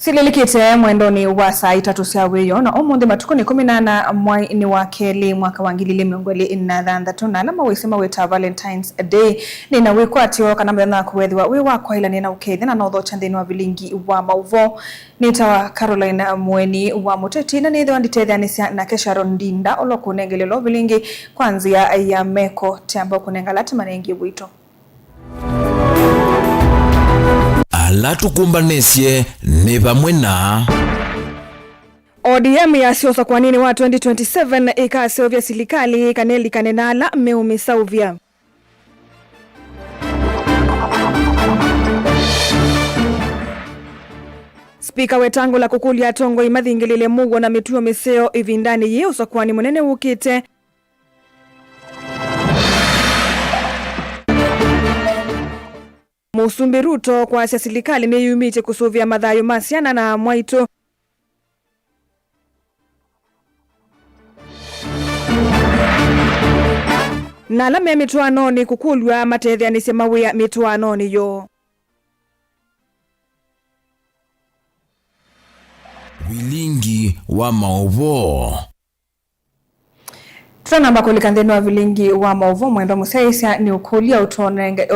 Sililikite mwendoni wa saa 3 cia wiyo na omundi matuko ni 18 mwai wa keli mwaka wa 2026 na alama wisema weta Valentine's Day nina wikwatio kana mthenya kuwethiwa wi wakwa ila nina ukethi na notho chandeni wa vilingi wa mauvo nitawa Caroline Mweni wa Muteti na nithe wanditethania na Kesharon Ndinda olokunengelelo vilingi kwanzia ya meko tembo kunengalata manengi wito alatukumbanisye ni bamwe na ODM ya siosa kwa nini wa 2027 ikasovya silikali kaneli kanenala meumi sauvya. Spika Wetangula kukulia tongo imathingilile mugwa na mituo miseo ivindani ye usakwani munene wukite. Musumbi Ruto kwa asia silikali ni yumite kusuvia madhayo masiana na mwaito. Na alama ya mituanoni kukulwa matethyanisya mawia mituanoni yo. Vilingi wa mauvo. Tunamba kulikantheni wa vilingi wa mauvo mwendo musaisya ni ukulia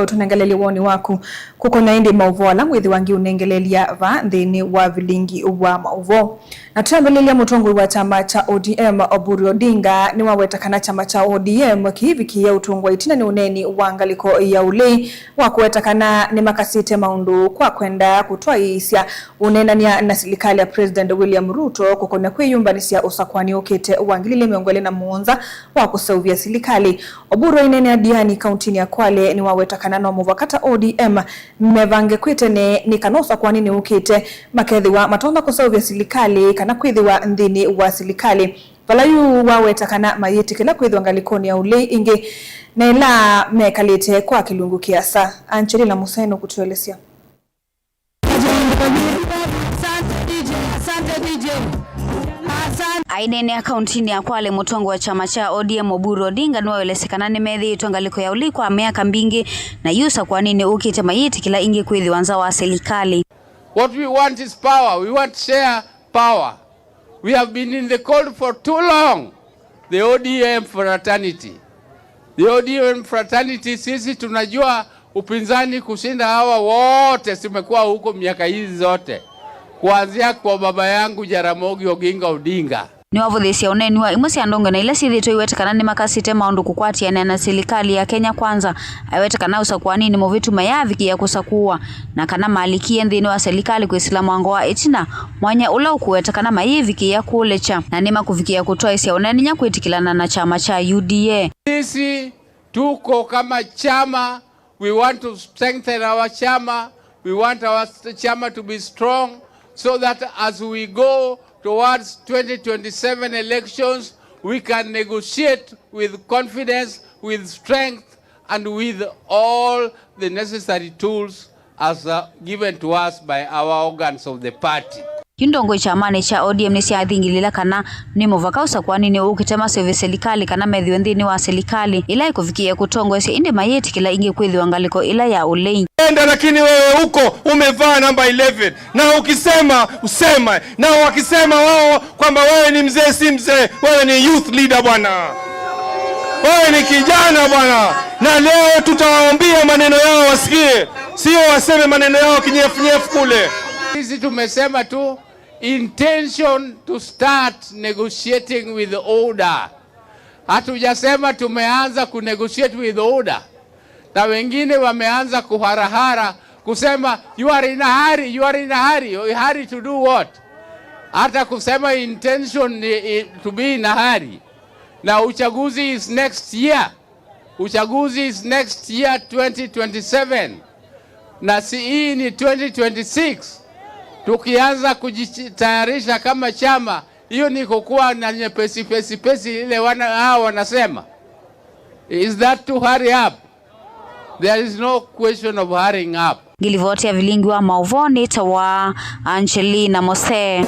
utonengeleli woni waku kukonya indi mauvo ala mwithi wangi unengelelia va nthini wa vilingi wa mauvo. Na tunambelelia mutongo wa chama cha ODM Oburu Odinga ni wawetakana chama cha ODM kihiviki ya utungwa itina ni uneni wangaliko ya ulei wa kuwetakana ni makasite maundu kwa kwenda kutoa isya unenania na silikali ya President William Ruto kukonya kwiyumbanisya usakwani ukite wangilile miongole na muonza wa kusauvia silikali. Oburu inene adiani kauntini ya Kwale ni wawetakana na muvakata ODM mevange kwite ni kanosa kwa nini ukite makethi wa matonda kusauvia silikali kana kwithiwa nthini wa silikali. Valayu wawetakana mayiti kila kwithiwa ngalikoni ya ulei ingi na ila mekalite kwa kilungu kiasa. Ancheli na Museno kutuelesea. Aidene akaunti ya Kwale mutongo wa chama cha ODM Oburu Odinga niwawelesekana ni methi itongaliko ya uli kwa miaka mbingi na yusa kwa nini ukite mayiti kila ingi kwithi wanza wa serikali. What we want is power. We want share power. We have been in the cold for too long. The ODM fraternity. The ODM fraternity sisi tunajua upinzani kushinda hawa wote simekuwa huko miaka hizi zote. Kuanzia kwa baba yangu Jaramogi Oginga Odinga. Ni wavuthisia uneni wa imwe cia ndongo na ila cithitwo iwetekana ni makasite maundu kukwatiana na serikali ya Kenya Kwanza aiwetekana usakwani ni muvitu mayaviki ya kusakua na kana malikie nthini wa serikali kwisilamu mwango wa itina mwanya ula ukuwetekana mayiviki ya kulecha na nima kufikia kutoa isia uneni nya kwitikilana na chama cha UDA. Sisi tuko kama chama, we want to strengthen our chama, we want our chama to be strong so that as we go towards 2027 elections, we can negotiate with confidence, with strength, and with all the necessary tools as given to us by our organs of the party. Kindongo chamani cha ODM ni siathingilila kana ni muvaka usakwani ni ukitema seve serikali kana methiwe nthini wa serikali ila ikufikia kutongo isi indi mayeti kila ingi kwithi wangaliko ila ya ulei. Enda lakini wewe huko umevaa namba 11 na ukisema usema na wakisema wao kwamba wewe ni mzee si mzee, wewe ni youth leader bwana, wewe ni kijana bwana, na leo tutawaambia maneno yao wasikie, sio waseme maneno yao kinyefu kule. Sisi tumesema tu intention to start negotiating with the order. Hatujasema tumeanza kunegotiate with order. Na wengine wameanza kuharahara kusema you are in a hurry, you are in a hurry. You hurry to do what? Hata kusema intention to be in a hurry. Na uchaguzi is next year. Uchaguzi is next year 2027. Na si hii ni 2026. Tukianza kujitayarisha kama chama, hiyo ni kukuwa na nyepesi ile hao wanasema. Is that to hurry up? There is no question of hurrying up. Gilivoti ya vilingi wa mauvoni tawa Ancheli na Mose.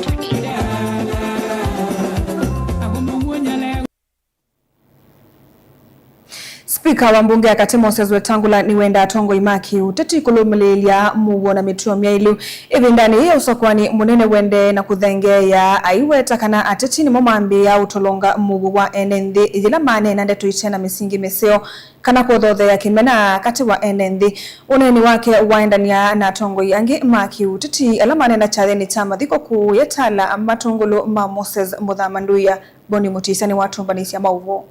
Spika wa mbunge akati Moses Wetangula ni wenda atongo imaki uteti kulumilia mugo na mituo myailu ibindani ya usokwani munene wende na kuthengeya aiweta kana ateti ni momambi ya utolonga mugo wa NND ijila mane nande tuichena misingi meseo kana kuodhothe ya kimena kati wa NND uneni wake waendania na tongo yangi maki uteti alamane na chatheni chama dhiko kuyetala matongolo ma Moses Muthamanduya Boni Mutisani watu mbanisi ya mauvo.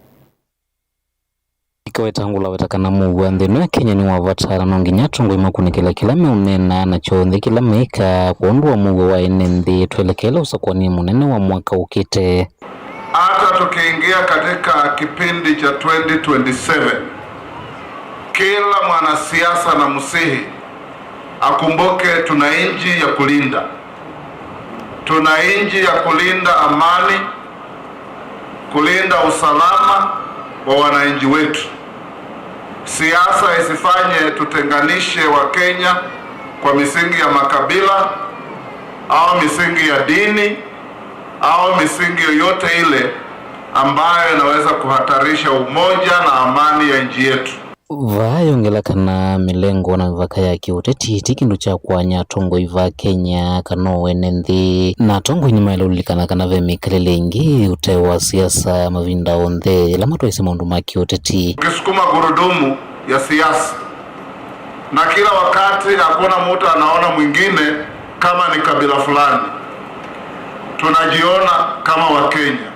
Wetangula wetakana mugu nthino ya Kenya ni wavatara nonginya tongo imakunikela kila meunena na chothi kila meika kuondua mugu wa NND tuelekela usakwani munene wa mwaka ukite. Hata tukiingia katika kipindi cha 2027 kila mwanasiasa na musihi akumbuke tuna nchi ya kulinda. Tuna nchi ya kulinda amani, kulinda usalama wa wananchi wetu. Siasa isifanye tutenganishe wa Kenya kwa misingi ya makabila au misingi ya dini au misingi yoyote ile ambayo inaweza kuhatarisha umoja na amani ya nchi yetu. Vayongela kana milengo na mivaka ya kiuteti tikindu cha kwanya tongo iva Kenya kano NND na tongo inyima ilulikana kana vemikalele ingi utewa siasa mavinda onde lama tuwaisi maundu maki uteti. Ukisukuma gurudumu ya siasa na kila wakati hakuna mtu anaona mwingine kama ni kabila fulani, tunajiona kama Wakenya,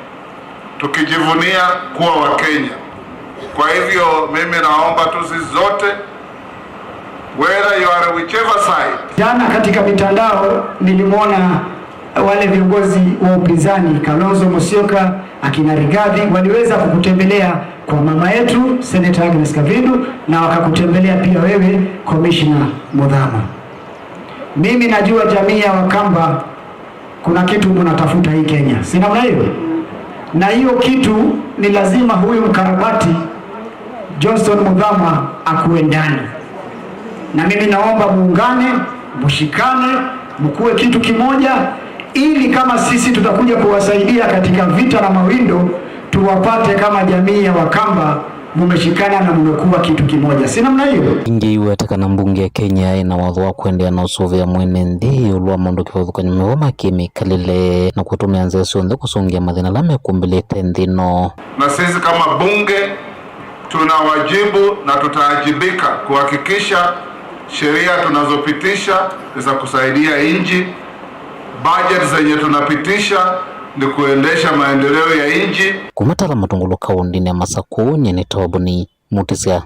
tukijivunia kuwa Wakenya. Kwa hivyo mimi naomba tu sisi zote, whether you are whichever side. Jana katika mitandao nilimwona wale viongozi wa upinzani Kalonzo Musyoka, akina Rigathi waliweza kukutembelea kwa mama yetu Senator Agnes Kavindu na wakakutembelea pia wewe Commissioner Muthama. Mimi najua jamii ya Wakamba kuna kitu mnatafuta hii Kenya. Si namna hiyo? Na hiyo kitu ni lazima huyu mkarabati Johnson Muthama akuwe ndani. Na mimi naomba muungane, mshikane, mkuwe kitu kimoja ili kama sisi tutakuja kuwasaidia katika vita na mawindo tuwapate kama jamii ya Wakamba mumeshikana na mmekuwa kitu kimoja. Si namna hiyo? Ingi wetakana mbunge ya Kenya ina wadhwa kuendea na usovya mwenendi ulwa mondo kifathuka nyumewama kemikalile na kutumia nzesi onde kusongia mathina lame kumbelete ndino. Na sisi kama bunge tuna wajibu na tutaajibika kuhakikisha sheria tunazopitisha za kusaidia nchi, budget zenye tunapitisha ni kuendesha maendeleo ya nchi. Kumatala matungulu kaundini ya Masaku nyeni Tobuni Mutisia.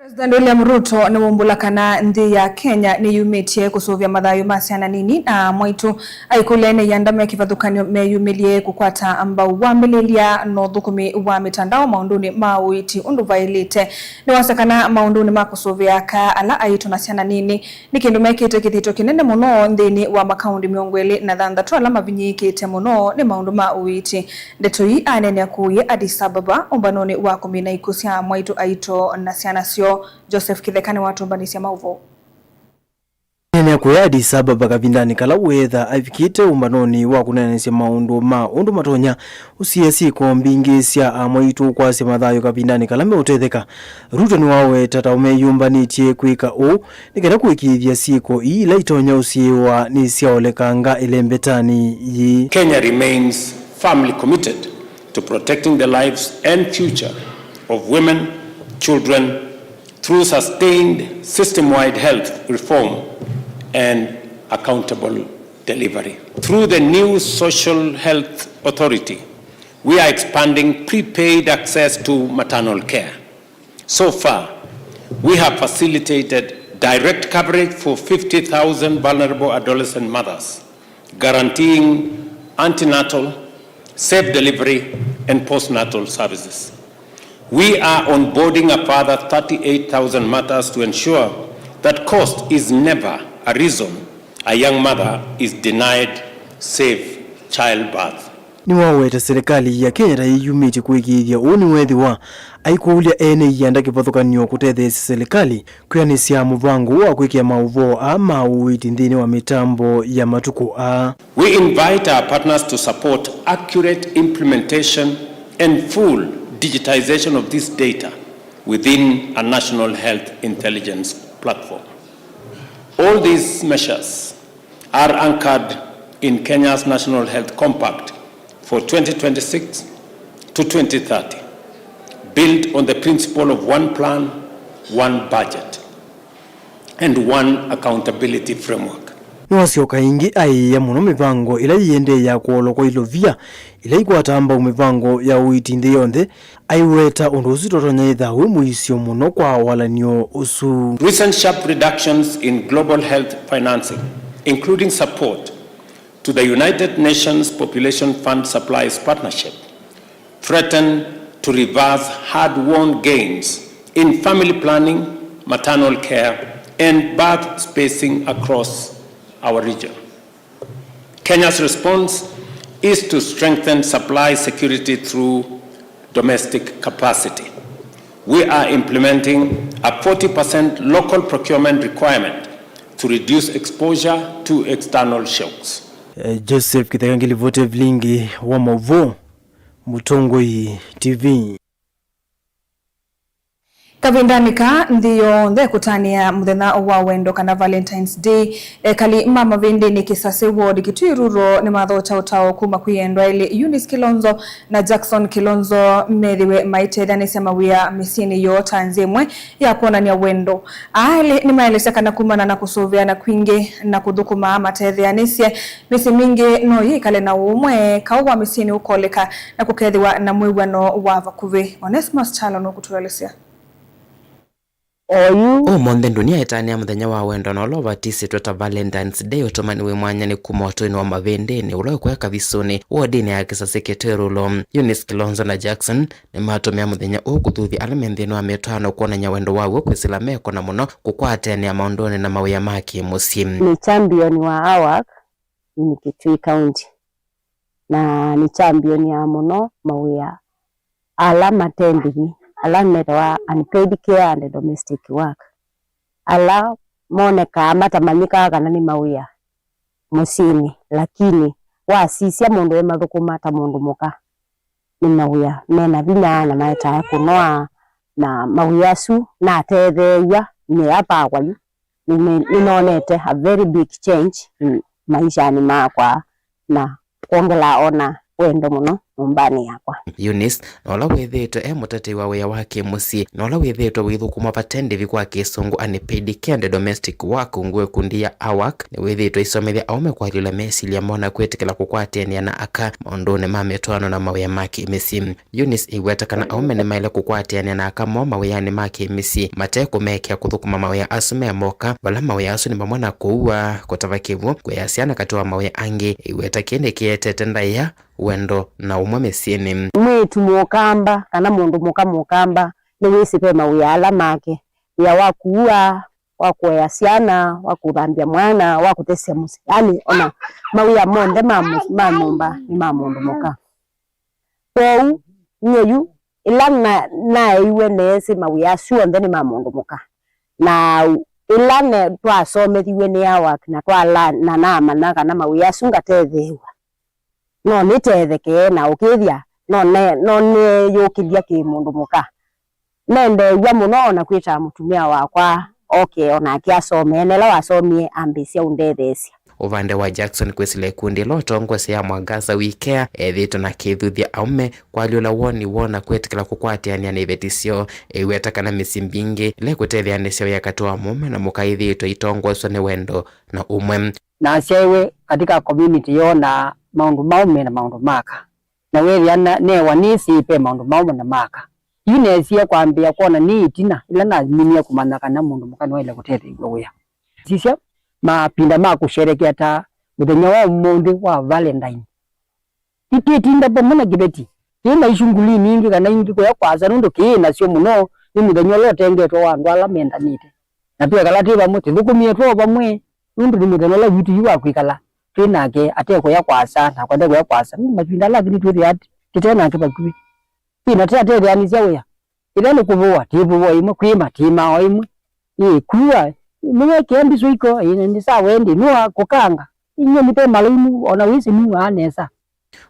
President William Ruto ni wumbulakana nthi ya Kenya ni yumitie kusuvya mathayo masiana nini na mwaitu aikulene yandame kivathukanio meyumilie kukwata ambao wamililia no thukumi wa mitandao maunduni mauiti undu vailite ni wasakana maunduni makusuvya ka ala aitu na siana nini ni kindu mekite kithito kinene muno nthini wa makaundi miongweli na thanthatu ala mavinyikite muno ni maundu mauiti ndetui anene akuye Addis Ababa umbanoni wa 19 cia mwaitu aito na siana sio Joseph Kithekane watu mbanisi ya mauvo. Nene kuya Addis Ababa kavindani kala wetha afikite umbanoni wa kunenesya maundu ma undu matonya usiesi kwa mbingi sia amwaitu kwa se mathayo kavindani kala meutetheka. Ruto ni wawe tata umeyumbanitie kwika u nikenda kuikithia siko ila itonya usiwa ni siaolekanga ilembetani yi. Kenya remains firmly committed to protecting the lives and future of women, children, through sustained system-wide health reform and accountable delivery. Through the new Social Health Authority, we are expanding prepaid access to maternal care. So far, we have facilitated direct coverage for 50,000 vulnerable adolescent mothers, guaranteeing antenatal, safe delivery, and postnatal services. We are onboarding a further 38,000 mothers to ensure that cost is never a reason a young mother is denied safe childbirth. Ni waweta serikali ya Kenya yumiti kuikithia uni wethi wa aikuulia ene yanda kivathukanio kutethesi serikali kuyanisia muvango wa kuikia mauvo ama uiti nthini wa mitambo ya matuku a. We invite our partners to support accurate implementation and full digitization of this data within a national health intelligence platform. All these measures are anchored in Kenya's National Health Compact for 2026 to 2030, built on the principle of one plan, one budget, and one accountability framework. Niwasioka ingi aiya muno mipango ila yende ya kuoloko ilovia ila ikwatamba mipango ya uitinde yonthe aiweta undu usitotonya ithawe muisio muno kwa walanio usu. Recent sharp reductions in global health financing, including support to the United Nations Population Fund Supplies Partnership, threaten to reverse hard-won gains in family planning, maternal care, and birth spacing across our region. Kenya's response is to strengthen supply security through domestic capacity. We are implementing a 40% local procurement requirement to reduce exposure to external shocks. Joseph Kitangili vote Vilingi wa Mauvo, Mutongoi TV. Kavindanika ndiyo ndhe kutania muthenya wa wendo kana Valentine's Day kali mama vindi ni kisase ward Kitwiruro ni mathocha utao kuma kuyendwa ile Eunice Kilonzo na Jackson Kilonzo methiwe maitethia ni sema wia misini yo tanzimwe ya kuonania wendo ale ni maelesa kana kumana na kusovea na kwingi na kuthukuma matethia nisie misi mingi no yikale na umwe kauwa misini ukoleka na kukethiwa na mwiwano wa vakuvi. Onesmus Chalo no kuturalesia Monde dunia etania muthenya wa wendo na ulo batisi tweta Valentine's Day utomani we mwanya ni kuma watoini wa mavendeni ulo kweka visuni wodini ya kisase Kitwirulo. Eunice Kilonzo na Jackson ni matumia muthenya ukuthuthi alimendhini wa metano kuonanya wendo wawo kwisila meko na muno kukwateni ya maondoni na mawia maki musimu. Ni champion wa AWAC ni Kitui County na ni champion ya muno mawia alama tendigi ala metwa unpaid care and domestic work ala moneka amatamanyika kana ni mawia musini lakini wasisia mundu emathukuma ta mundu muka ni mawia mena vinya na maita kunoa na mawia su na tetheya ni hapa kwali ninonete a very big change maisha ni makwa na kuongela ona wendo muno nyumbani yakwa. Eunice nola wethetwe mutete wa wia wake musi nola wethetwe withukuma patende vikwa kisungu unpaid care and domestic work ngwe kundi ya AWAC ni wethetwe isomethia aume kwa lila mesilia mona kwetikila kukwatenia na aka maondone mametwano na mawia maki misi. Eunice iweta kana aume ni maile kukwatenia na aka mo mawia ni maki misi mateko mekia kuthukuma mawia asume moka wala mawia asu ni mamona kuua kutavakivu kweyasiana katiwa mawia angi iweta kiende kietete ndaya wendo na umwe mesieni mwetu mukamba kana mundu mukamba ni wisipe mawia ala make ya wakuua wakwea siana wakuthambia mwana wakutesia musi yani ona mawia monde mamumba ni mamundu muka kou nyeyu ilana na iwe nesi mawia suonde ni mamundu muka na ilane twasomethiwe ni AWAC na twala na nama na kana mawia sunga tethewa no nitetheke na ukithia no ne yukithia ki mundu muka nende ya muno na kwita mutumia wakwa okay ona akiasome nela wasomie ambisia undethesia. Uvande wa Jackson kwisile kundi lotongwe ya Mwangaza wikea ethito na kithuthia aume kwa liola woni wona kwetikila kukwatiania ni vetisio iweta kana misimbingi ile kutethia nisio ya katoa mume na mukaithito itongoswa ni wendo na umwe na sewe katika community yona maundu maume na maundu maka na wewe newa nisi pe maundu maume na maka inesia kwambia kuona ni itina ila na minia kumanyaka na mundu mukano ile kutete igwe sisia mapinda makusherekea ta muthenya wa mundu wa Valentine tititinda bomona gibeti kina ishunguli ningi kana ingi kwa kwaza ndo kina sio muno ni muthenya lote ngeto wandu ala mendanite na pia kalati ba muti thukumie to bamwe nundu ni muthenya la vitu yiwa kwikala twinake ateko ya kwasa na kwenda kwa kwasa mapinda la gini twiri ati kitena ke bakwi ina tate yani sia ila ni kuvoa tivuwa imwe kwima tima wa imwe kuwa mwe kembi suiko ina ni sawa ndi nuwa kukanga inye nipe malinu ona wisi nuwa anesa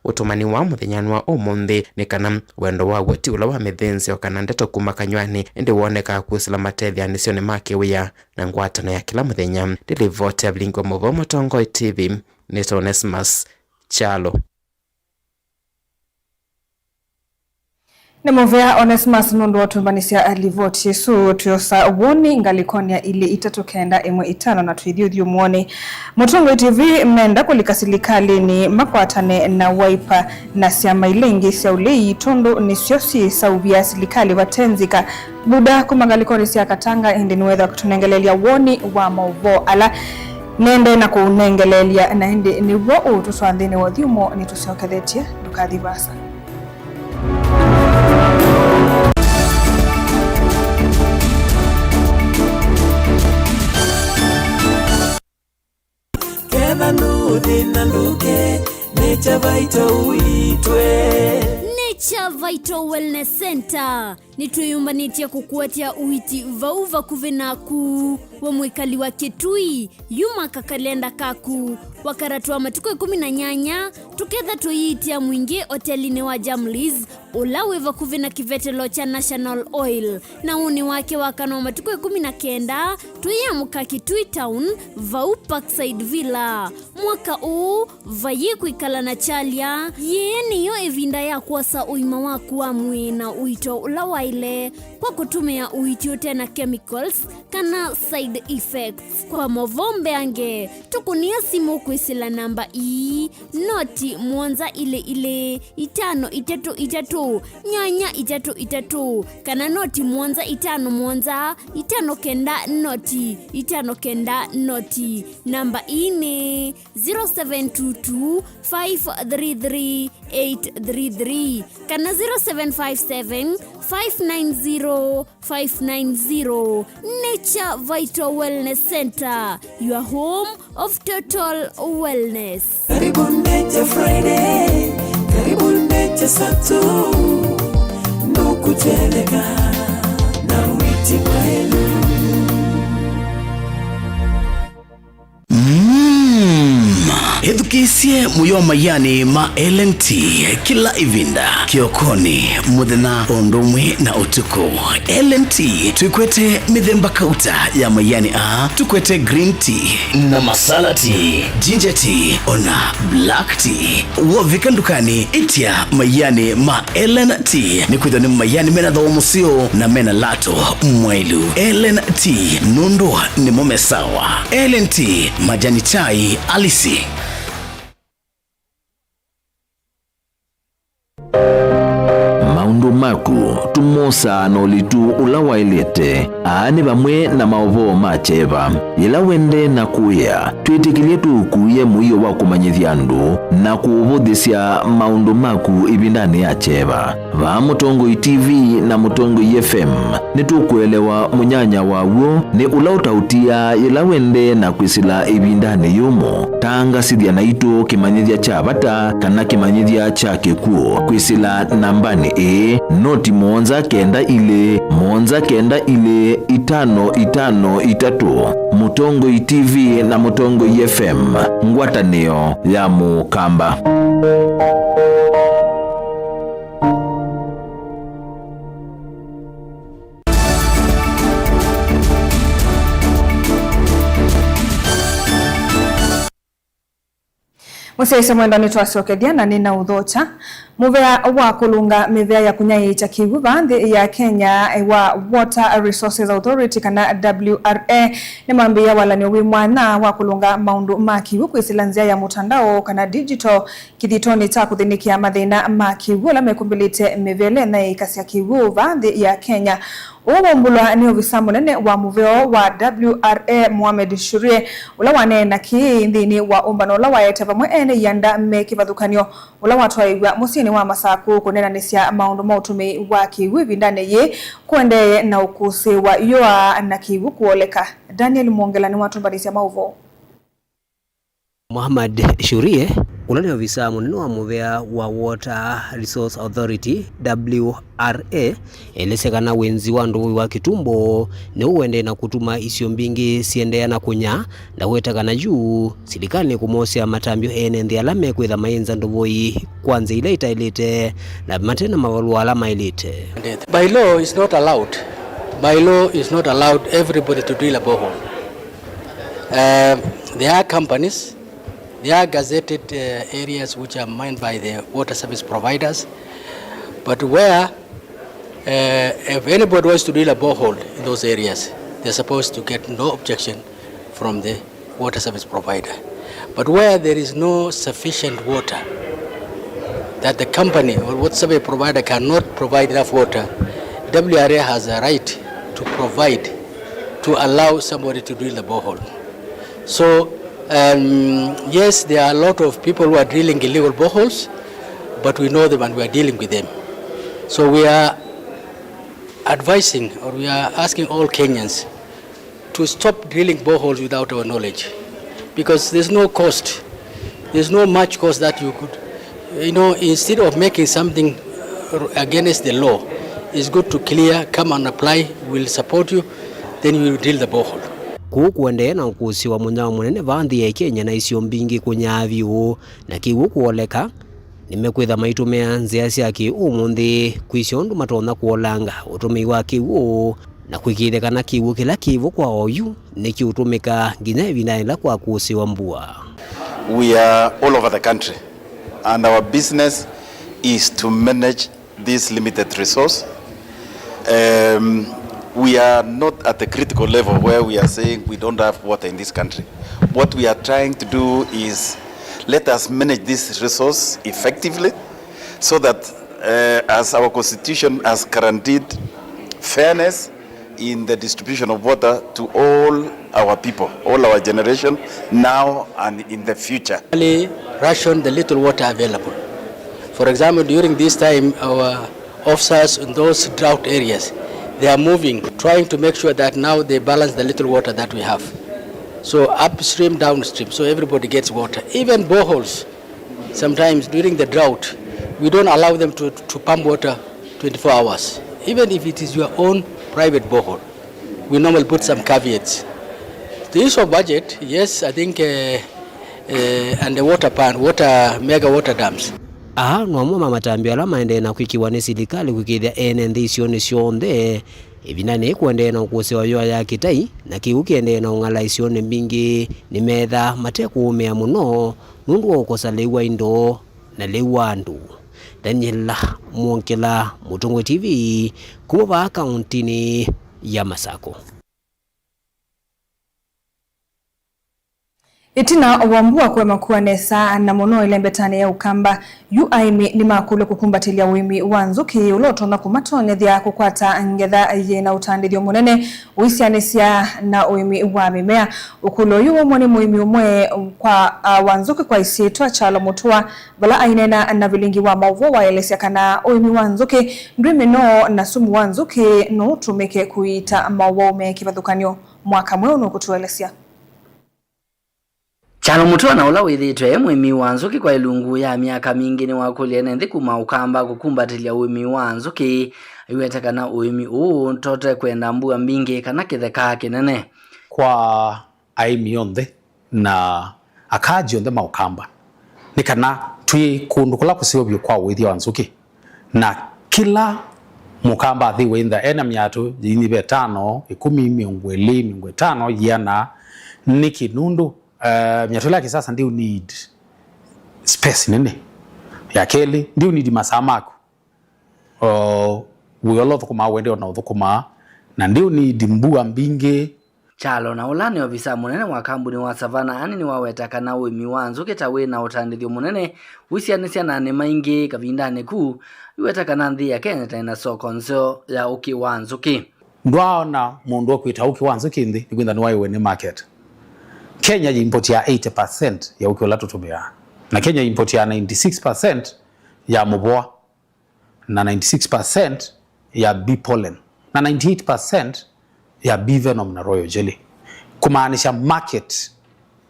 utumani wa muthenyani wa umuthi ni kana wendo wa wati ula wa mithense o kana ndeto kuma kanywani ndi woneka kusila matethia nisio ni make wia na ngwatano ya kila muthenya. Ndilivote Vilingi wa Mauvo Mutongoi TV ni Onesmus Chalo. Nemuvea Onesmus nundu watumbanisia alivoti Yesu tuyosa woni ngalikonia ili itatokenda imwe itano na tuidhiudhiu muoni. Mutongoi TV mnenda kulikasilikali ni makwatane na waipa na siama ilengi sia ulei tondo ni siosi sauvia silikali watenzika buda kumangalikoni sia katanga hindi niweza kutunengelelia woni wa Mauvo ala nende na kunengelelia na hindi ni wo utuswandhini wadhiumo ni tusiokethetia dukadhivasa. Nature Vital Wellness Center nituyumbanitia kukuatia uiti vauva kuvenaku wa mwikali wa Kitui yuma kakalenda kaku wakaratua matuko 18 tuketha tuyitia mwingi hotelini wa Jamliz ulaweva kuvena kivetelo cha National Oil na uni wake wakano matuko 19 tuyamuka Kitui Town vau Parkside Villa mwaka uu vaye kuikala na chalia yeni yo evinda ya kuwasa uima waku wa mwina uito ulawaile kwa kutumia uitio tena chemicals kana side effects kwa movombe ange tukunia simu kuisila namba noti mwanza ile 5 nyanya 3 kana noti mwanza 5 mwanza 5 kenda noti 5 kenda noti namba ine 0722 533 833 kana 0757 590 Nature Vital Wellness Center, your home of total wellness. Karibu Nature Friday, karibu Nature Sato, nukuteleka na witi kwenu. Edukisie muyoma yani ma LNT kila ivinda kiokoni muthena ondomwe na utuku. LNT tukwete mithemba kauta ya mayani tukwete green tea na masala tea, ginger tea ona black tea. Wovika ndukani itia mayani ma LNT ni kwithani mayani mena thomusio na mena lato mwailu. LNT nundu ni mome sawa. LNT majani chai alisi. Maundu maku tumosa nolitu ulawailete aani bamwe na maovo macheva ila wende na kuya twitikilie tukuye muio wa kumanyithia andu na kuuvuthisya maundu maku ibindani ya cheva va Mutongoi TV na Mutongoi FM nitukuelewa munyanya wawo ni ula utautia ila wende na kwisila ibindani yumo tangasithia na itu kimanyithia cha bata kana kimanyithia cha kikuo kwisila nambani noti monza kenda ile 5553 Mutongoi TV na Mutongoi FM ngwatanio ya mukamba. Musaisa mwenda nitwasokedia na nina udhocha muvea wa kulunga mivea ya kunyai cha kiwu bandhi ya Kenya wa Water Resources Authority kana WRA ni mambia wala ni wimwana wa kulunga maundu makiwu kuisilanzia ya mutandao kana digital kithitoni cha kuthinikia mathina makiwu la mekumbilite mivele na ikasi ya kiwu bandhi ya Kenya. Uwombulwa ni ofisa munene wa muveo wa WRA Mohamed Shurie ula wanena ki ndini wa umbano la waeta vamwe ene yanda mekivadhukanio ula watwaiwa musini wa masaku kunena nisya maundu mautumi wa kiwu vindane ye kuendeye na ukusi wa yoa na kiwu kuoleka. Daniel Mwongela ni watu mbadisia mauvo. Mohamed Shurie Ulani ofisa munene wa muvea wa Water Resource Authority WRA elesekana wenzi wa ndugu wa Kitumbo ne uende na kutuma isio mbingi siendeana kunya na wetakana juu serikali kumosia matambio ene ndi alame kwitha mainza ndovoi kwanza ile itailete na matena mawalu alama ilete. By law is not allowed. By law is not allowed everybody to drill a borehole. There are companies, there are gazetted areas which are mined by the water service providers, but where if anybody wants to drill a borehole in those areas, they're supposed to get no objection from the water service provider. But where there is no sufficient water, that the company or water service provider cannot provide enough water, WRA has a right to provide, to allow somebody to drill the borehole. So yes, there are a lot of people who are drilling illegal boreholes, but we know them and we are dealing with them. So we are advising, or we are asking all Kenyans to stop drilling boreholes without our knowledge, because there's no cost. There's no much cost that you could, instead of making something against the law, it's good to clear, come and apply, we'll support you, then you will drill the borehole. Kukuende na ukusi wa munyao munene vandhi ya Kenya na isio mbingi kunyavyu na kiwu kuoleka nimekwitha maitumia nzia ciaki umuthi kwisio matona kuolanga utumi wa kiwu na kwikithekana kiwu kila kivu kwa oyu ni kiutumika nginya ibinaila kwa kusi wa mbua. We are all over the country and our business is to manage this limited resource. We are not at the critical level where we are saying we don't have water in this country. What we are trying to do is let us manage this resource effectively so that as our constitution has guaranteed fairness in the distribution of water to all our people, all our generation, now and in the future. Ration the little water available. For example, during this time, our officers in those drought areas, they are moving, trying to make sure that now they balance the little water that we have. So upstream, downstream, so everybody gets water. Even boreholes, sometimes during the drought, we don't allow them to pump water 24 hours. Even if it is your own private borehole, we normally put some caveats. The issue of budget, yes, I think, and the water pan, mega water dams. Nwamwa matambio alama ende na kwikiwa ni serikali kwikithia ene nthi icio ni cionthe ibina ni kwende na ukusi wa yoya ya kitai na kiuki ende na ungala icio ni mbingi ni metha mate kuumia muno nundu wa ukosa leiwa indo na leiwa andu. Daniela Mwonkela, Mutungu TV, kuma kauntini ya Masako. Itina wambua kwema kuanesa na muno ile mbetane ya ukamba UIMI ni makule kukumbatilia wimi wanzuki ulotona kumatone thia kukwata ngetha yena utandithio munene uisianesia na wimi wa mimea ukulo yuo mwani muimi umwe kwa wanzuki kwa isietwa chalo mutua bala ainena na vilingi wa mauvo wa elesia kana wimi wanzuki ndwime no na sumu wanzuki no tumeke kuita mauvo ume kivadhukanyo mwaka mweo no kutuelesia. Chalo mutua na ula withitwe mwimi wa nzuki kwa ilungu ya miaka mingi ni wakulia nenthi kuma ukamba kukumbatilia uimi wa nzuki iwetekana uimi uu ntote kwenda mbua mbingi kana kitheka kinene kwa aimi yonthe na akaji yonthe maukamba ni kana tui kundu kula kusiobyo kwa withia wa nzuki na kila mukamba athi wintha ena miatu yini be 5 10 20 25 yana ni kinundu miatola kisasa ndio need space nene ya keli ndio need masamako we thukuma wende ona thukuma na ndio need mbua mbingi. Chalo na ulani ofisa munene wa kambuni wa Savana ani ni waweta kana uimi wa nzuki tawe na utandithio munene wisianisia na ne maingi kavindani ku iweta kana nthi ya Kenya tena soko nzo ya uki wa nzuki ndwaona mundu okwita uki wa nzuki nthi nikwitha ni waiwe ni market. Kenya import ya 80% ya uki ola tutumia na Kenya import ya 96% ya mubwa na 96% ya bee pollen na 98% ya bee venom na royal jelly, kumaanisha market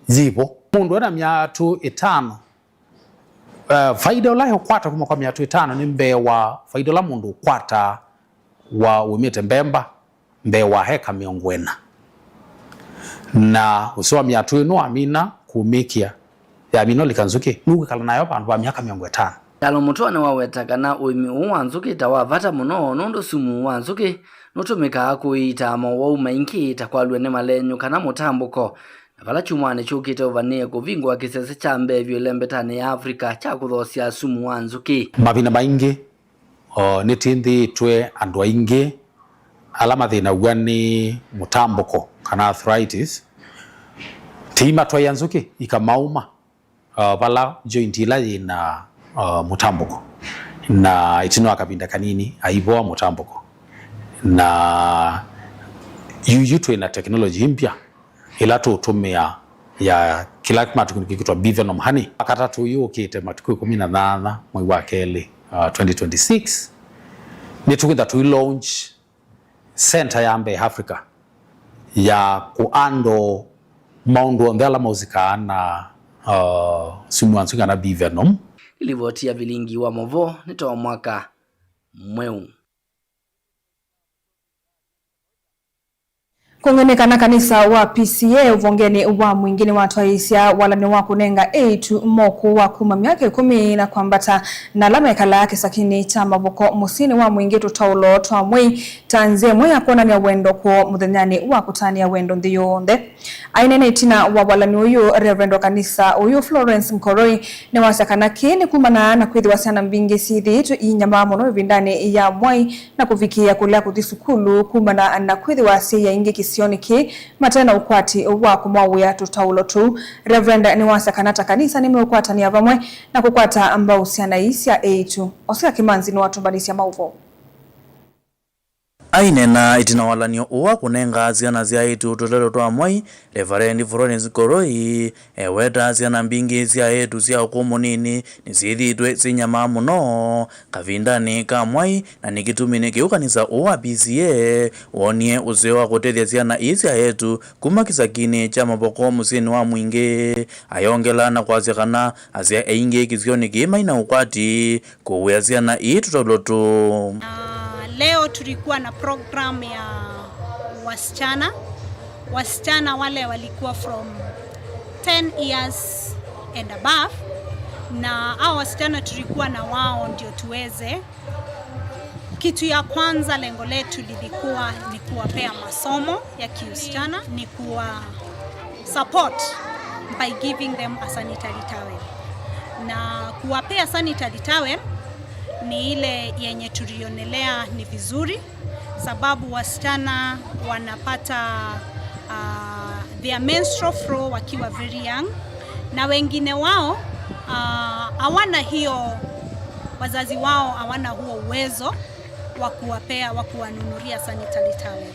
zipo. Mundu ena miatu 5 faida ula ukwata kuma kwa 500 ni mbewa faida la mundu ukwata wa umite mbemba mbewa heka 40 na usiwa 500 amina kumikia ya amino likanzuki nugu kala nayo bantu ba myaka 50. Talo mutone wawetakana uimi uwanzuki tawavata muno nondo sumu wanzuki nutumika kuita mawa maingi takwalwe ne malenyo kana mutambuko navala chumwane chukite uvanie kuvingwa kisese cha mbevyo lembetane ya Afrika cha kuthosia sumu wanzuki mavina maingi nitindi twe andu aingi alama thina wani mutambuko kana arthritis tima twa yanzuki ikamauma vala joint ila ina mutambuko na itino akapinda kanini aiboa mutambuko na yuyu na teknoloji mpya ila tutumia ya kila matu kitwa Bivenom Honey akata tuyu kite matuku 18 mwezi wa keli 2026 ni tukida tu launch center ya Mbe Africa ya kuando maundu ndala muzika na sumu wansuka na Bivenom ilivotia vilingi wa movo nitoa mwaka mweu. Kungenekana kanisa wa PCA uvongeni wa mwingine watu waisia wala ni wakunenga 8 moku wa kuma miaka 10 na kwambata na lama ekala yake sakini chama boko musini wa mwingi tutaulo twa mwi tanze mwe ya kuona ni wendo kwa mudhenyani wa kutani ya wendo ndiyo onde. Ainene itina wa wala ni uyu Reverendo kanisa uyu Florence Mkoroi ni wasakana kini kumana na kuidhi wasiana mbingi sithi itu inyama mono vindani ya mwai na kufikia kulea kudhisukulu kumana na kuidhi wasi ya ingi kisioniki matena ukwati wa kumwawu ya tutaulo tu. Reverend ni wasakanata kanisa ni meukwata ni avamwe na kukwata amba usiana isi ya A2 Osika Kimanzi ni watumbanisi ya mauvo ainena itinawalanio uwa kunenga ziana zia itu tutelo twa mwai Reverend Florence Mkoroi eweta ziana mbingi zia etu zia ukumu nini nizithitwe zinyama muno kavindani ka mwai na nikitumini kiukanisa uwa PCA wonie uzeo wa kutethia ziana izia etu kumakisa kini cha maboko musini wa mwingi ayongela na kwa zikana azia eingi kizioni kima ina ukwati kuwea ziana itu tutolotu. Leo tulikuwa na program ya wasichana wale walikuwa from 10 years and above, na hao wasichana tulikuwa na wao ndio tuweze. Kitu ya kwanza lengo letu lilikuwa ni kuwapea masomo ya kiusichana, ni kuwa support by giving them a sanitary towel. Na kuwapea sanitary towel ni ile yenye tulionelea ni vizuri, sababu wasichana wanapata their menstrual flow wakiwa very young, na wengine wao hawana hiyo, wazazi wao hawana huo uwezo wa kuwanunulia sanitary towel.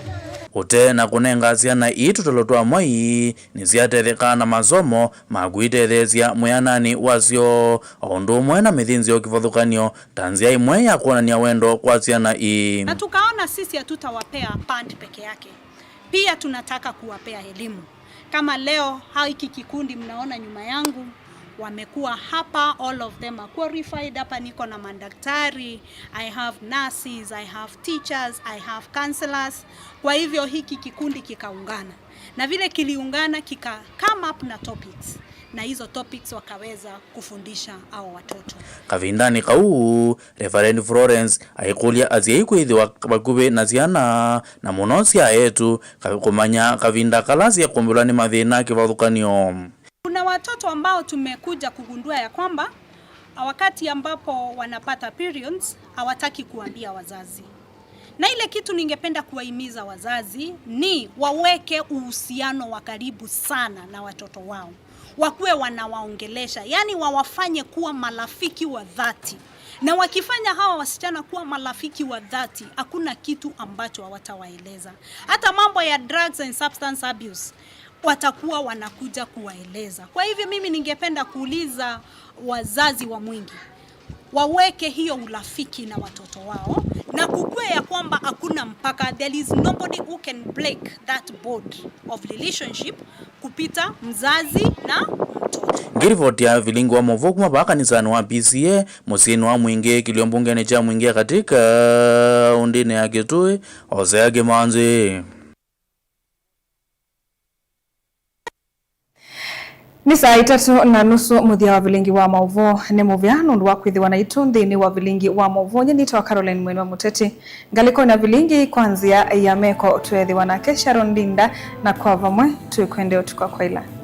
Utena kunenga ziana itu tolotwa mwai ni ziatereka na masomo maguitethezia mweanani wazio ondu mwena mithinzi okivothukanio tanzia imwe ya kuonania wendo kwa ziana i. Na tukaona sisi hatutawapea pant peke yake, pia tunataka kuwapea elimu. Kama leo hiki kikundi mnaona nyuma yangu wamekuwa hapa, all of them are qualified. Hapa niko na madaktari, I have nurses, I have teachers, I have counselors. Kwa hivyo hiki kikundi kikaungana, na vile kiliungana kika come up na topics, na hizo topics wakaweza kufundisha hao watoto. Kavindani kau Reverend Florence aikulia aziaikuithiwa bakube na ziana na monosia yetu kumanya kavinda kalasi ya kumbulani mathina kivathukanio. Kuna watoto ambao tumekuja kugundua ya kwamba wakati ambapo wanapata periods hawataki kuambia wazazi. Na ile kitu ningependa kuwahimiza wazazi ni waweke uhusiano wa karibu sana na watoto wao. Wakuwe wanawaongelesha, yani wawafanye kuwa marafiki wa dhati. Na wakifanya hawa wasichana kuwa marafiki wa dhati, hakuna kitu ambacho hawatawaeleza. Hata mambo ya drugs and substance abuse watakuwa wanakuja kuwaeleza. Kwa hivyo mimi ningependa kuuliza wazazi wa Mwingi waweke hiyo urafiki na watoto wao, na kukue ya kwamba hakuna mpaka, there is nobody who can break that bond of relationship kupita mzazi na mtoto. ngirivoti ya vilingi wa movo kuma bakanisani wa PCA musini wa mwingi kilio mbungeni cha mwingi katika undini ya Kitui Hosea Kimanzi. Ni saa 3:30 muthia wa vilingi wa mauvo ni muvya nundu wa kwithiwa na itundi ni wa vilingi wa mauvo nyinito Caroline Mwene wa Muteti ngaliko na vilingi kwanzia ya meko twethiwa na Sharon Ndinda na kwa vamwe tuikwende utukwa kwa ila.